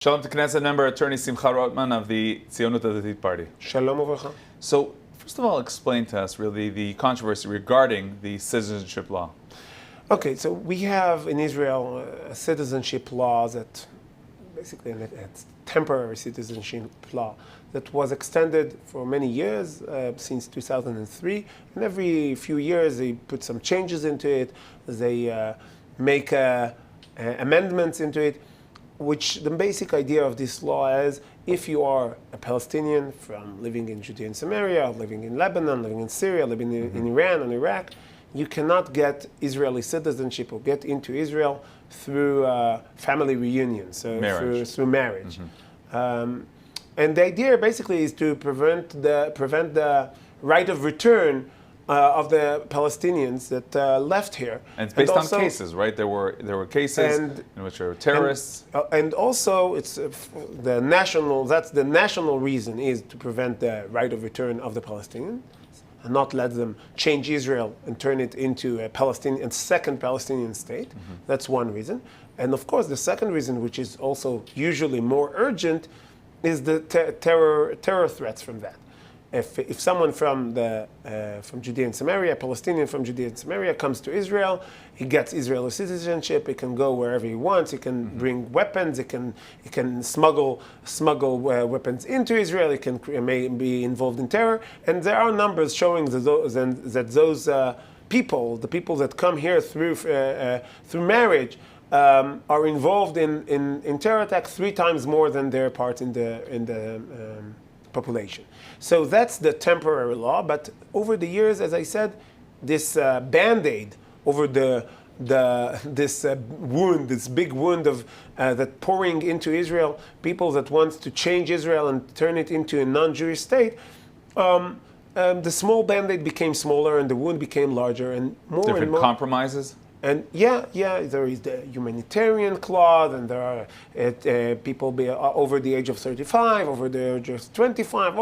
Shalom to Knesset member, attorney Simcha Rothman of the Zionism party. Shalom uvracha. So, first of all, explain to us really the controversy regarding the citizenship law. Okay, so we have in Israel a citizenship law that basically it's temporary citizenship law that was extended for many years, since 2003. And every few years they put some changes into it, they make amendments into it, which the basic idea of this law is if you are a Palestinian from living in Judea and Samaria, living in Lebanon, living in Syria, living in Iran and Iraq, you cannot get Israeli citizenship or get into Israel through family reunion, so through marriage. And the idea basically is to prevent the right of return of the Palestinians that left here. And it's based on cases, right? There were cases in which there were terrorists. And also, it's that's the national reason is to prevent the right of return of the Palestinians and not let them change Israel and turn it into a second Palestinian state. That's one reason. And of course, the second reason, which is also usually more urgent, is the terror threats from that. If someone from Judea and Samaria, a Palestinian from Judea and Samaria, comes to Israel, he gets Israeli citizenship. He can go wherever he wants. He can bring weapons. He can smuggle weapons into Israel. He may be involved in terror. And there are numbers showing that those people, the people that come here through marriage, are involved in terror attacks 3 times more than their part in the population. So that's the temporary law, but over the years, as I said, this band-aid over this big wound of that pouring into Israel, people that wants to change Israel and turn it into a non-Jewish state, the small band-aid became smaller and the wound became larger and more Different and more compromises? And there is the humanitarian clause, and there are people over the age of 35, over the age of 25.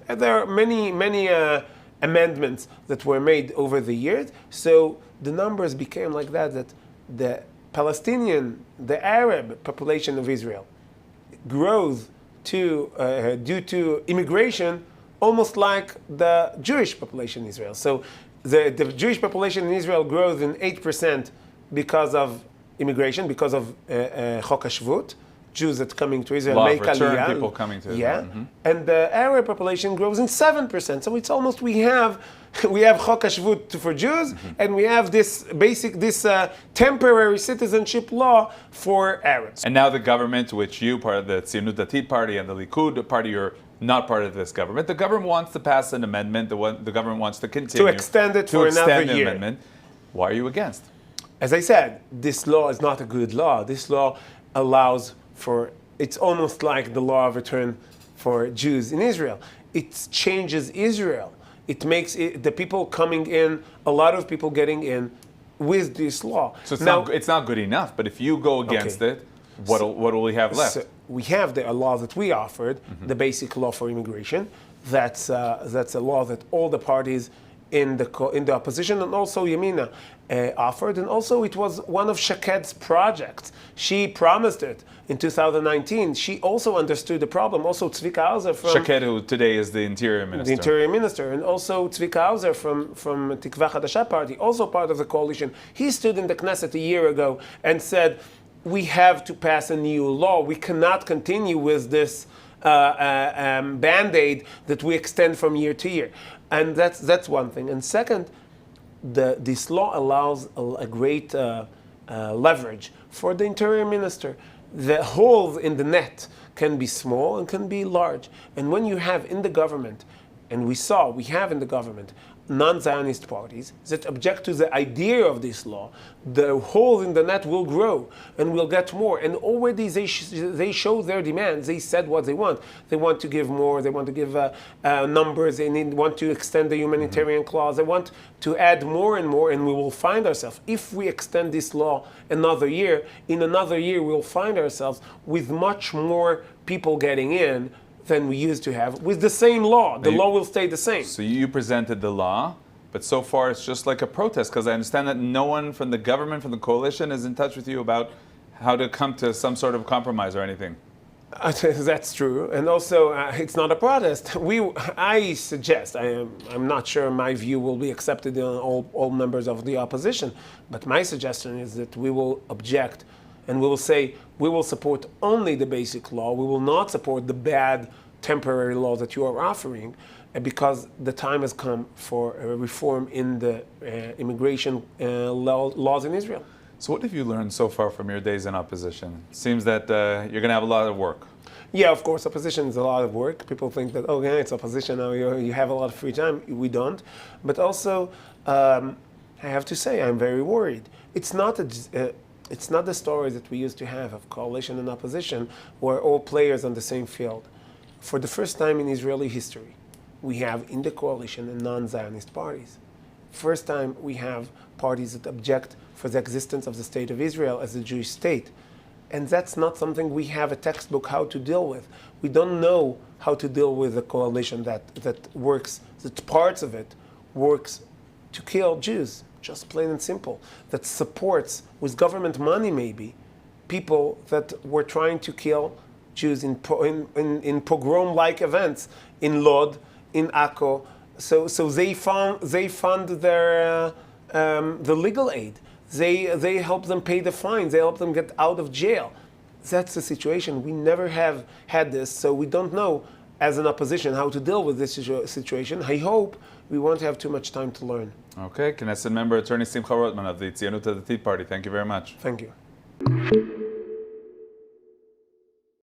There are many amendments that were made over the years. So the numbers became like that the the Arab population of Israel grows due to immigration, almost like the Jewish population in Israel. So the Jewish population in Israel grows in 8% because of immigration, because of Chok HaShvut, Jews that coming to Israel make aliyah. People coming to Israel. And the Arab population grows in 7%. So it's almost we have Chok HaShvut for Jews, and we have this temporary citizenship law for Arabs. And now the government, which you, part of the Zionism party and the Likud party, you're not part of this government. The government wants to pass an amendment. The government wants to continue to extend it for another year. Amendment. Why are you against? As I said, this law is not a good law. This law allows it's almost like the law of return for Jews in Israel. It changes Israel. It makes the people coming in, a lot of people getting in with this law. So it's not good enough. But if you go against it, what will we have left? So we have the law that we offered, the basic law for immigration. That's a law that all the parties in the opposition and also Yamina offered, and also it was one of Shaked's projects. She promised it in 2019. She also understood the problem. Also Tzvika Hauser from Shaked, who today is the Interior Minister. The Interior Minister, and also Tzvika Hauser from Tikva Hadasha party, also part of the coalition. He stood in the Knesset a year ago and said, we have to pass a new law. We cannot continue with this band-aid that we extend from year to year. And that's one thing. And second, this law allows a great leverage for the Interior Minister. The holes in the net can be small and can be large. And when you have in the government, and we have in the government, non-Zionist parties that object to the idea of this law, the hole in the net will grow and we'll get more. And already they show their demands. They said what they want. They want to give more. They want to give numbers. They want to extend the humanitarian clause. They want to add more and more. And we will find ourselves, if we extend this law another year, in another year we'll find ourselves with much more people getting in than we used to have with the same law. The law will stay the same. So you presented the law, but so far it's just like a protest, because I understand that no one from the government, from the coalition, is in touch with you about how to come to some sort of compromise or anything. That's true, and also it's not a protest. I suggest, I'm not sure my view will be accepted in all members of the opposition, but my suggestion is that we will object, and we will say we will support only the basic law. We will not support the bad temporary law that you are offering, because the time has come for a reform in the immigration laws in Israel. So what have you learned so far from your days in opposition? It seems that you're going to have a lot of work. Yeah, of course, opposition is a lot of work. People think that, oh, yeah, it's opposition, now you have a lot of free time. We don't. But also, I have to say, I'm very worried. It's not the story that we used to have of coalition and opposition, where all players on the same field. For the first time in Israeli history, we have in the coalition and non-Zionist parties. First time we have parties that object for the existence of the state of Israel as a Jewish state. And that's not something we have a textbook how to deal with. We don't know how to deal with a coalition that works, that parts of it works to kill Jews, just plain and simple, that supports, with government money maybe, people that were trying to kill Jews in pogrom-like events in Lod, in Akko. So they fund their the legal aid. They help them pay the fines. They help them get out of jail. That's the situation. We never have had this, so we don't know, as an opposition, how to deal with this situation. I hope we won't have too much time to learn. Okay, Knesset member Attorney Simcha Rothman of the Zionism Party. Thank you very much. Thank you.